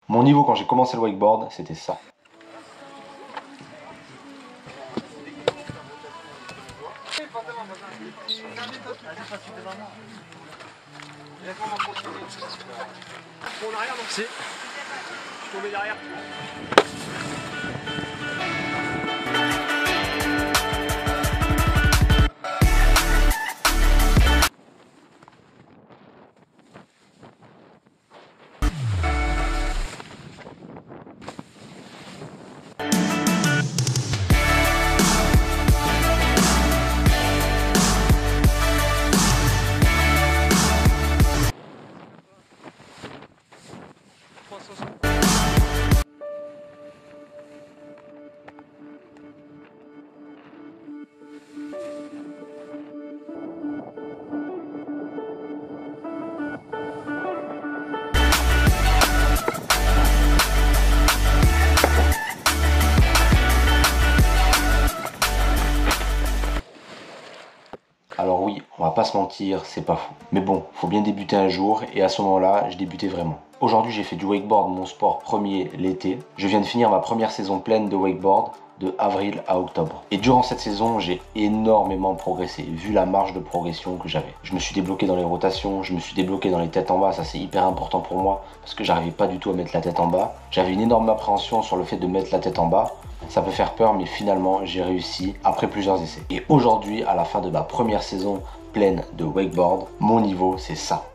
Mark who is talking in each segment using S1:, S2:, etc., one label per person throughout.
S1: Mon niveau quand j'ai commencé le wakeboard, c'était ça.
S2: En arrière, donc c'est. Je suis tombé derrière.
S1: Alors oui, on va pas se mentir, c'est pas fou. Mais bon, faut bien débuter un jour et à ce moment-là, je débutais vraiment. Aujourd'hui, j'ai fait du wakeboard mon sport premier l'été. Je viens de finir ma première saison pleine de wakeboard de avril à octobre. Et durant cette saison, j'ai énormément progressé, vu la marge de progression que j'avais. Je me suis débloqué dans les rotations, je me suis débloqué dans les têtes en bas, ça c'est hyper important pour moi, parce que j'arrivais pas du tout à mettre la tête en bas. J'avais une énorme appréhension sur le fait de mettre la tête en bas. Ça peut faire peur, mais finalement, j'ai réussi après plusieurs essais. Et aujourd'hui, à la fin de ma première saison pleine de wakeboard, mon niveau, c'est ça.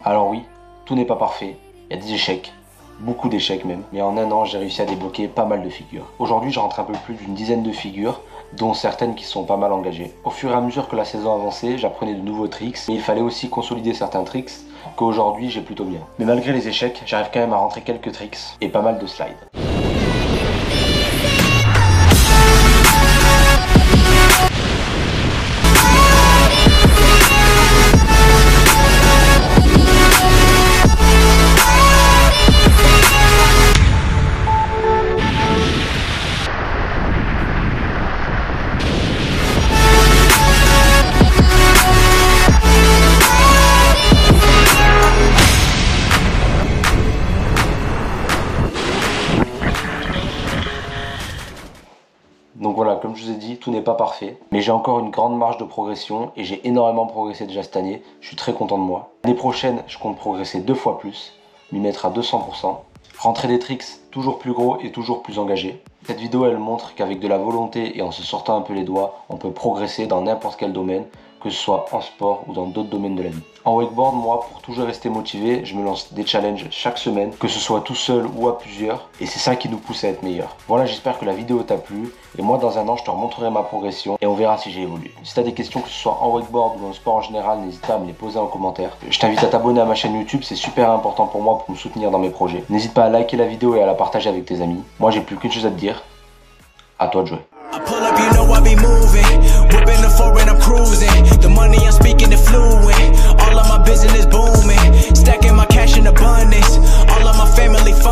S1: Alors oui, tout n'est pas parfait, il y a des échecs, beaucoup d'échecs même, mais en un an j'ai réussi à débloquer pas mal de figures. Aujourd'hui je rentre un peu plus d'une dizaine de figures, dont certaines qui sont pas mal engagées. Au fur et à mesure que la saison avançait, j'apprenais de nouveaux tricks, mais il fallait aussi consolider certains tricks qu'aujourd'hui j'ai plutôt bien. Mais malgré les échecs, j'arrive quand même à rentrer quelques tricks et pas mal de slides. Donc voilà, comme je vous ai dit, tout n'est pas parfait, mais j'ai encore une grande marge de progression et j'ai énormément progressé déjà cette année, je suis très content de moi. L'année prochaine, je compte progresser 2 fois plus, m'y mettre à 200%, rentrer des tricks toujours plus gros et toujours plus engagés. Cette vidéo, elle montre qu'avec de la volonté et en se sortant un peu les doigts, on peut progresser dans n'importe quel domaine, que ce soit en sport ou dans d'autres domaines de la vie. En wakeboard, moi, pour toujours rester motivé, je me lance des challenges chaque semaine, que ce soit tout seul ou à plusieurs, et c'est ça qui nous pousse à être meilleur. Voilà, j'espère que la vidéo t'a plu, et moi dans un an, je te remontrerai ma progression, et on verra si j'ai évolué. Si tu as des questions, que ce soit en wakeboard ou en sport en général, n'hésite pas à me les poser en commentaire. Je t'invite à t'abonner à ma chaîne YouTube, c'est super important pour moi pour me soutenir dans mes projets. N'hésite pas à liker la vidéo et à la partager avec tes amis. Moi, j'ai plus qu'une chose à te dire, à toi de jouer.
S3: I pull up, you know I be moving. Whipping the foreign, I'm cruising. The money I'm speaking the fluent. All of my business booming. Stacking my cash in abundance. All of my family fun.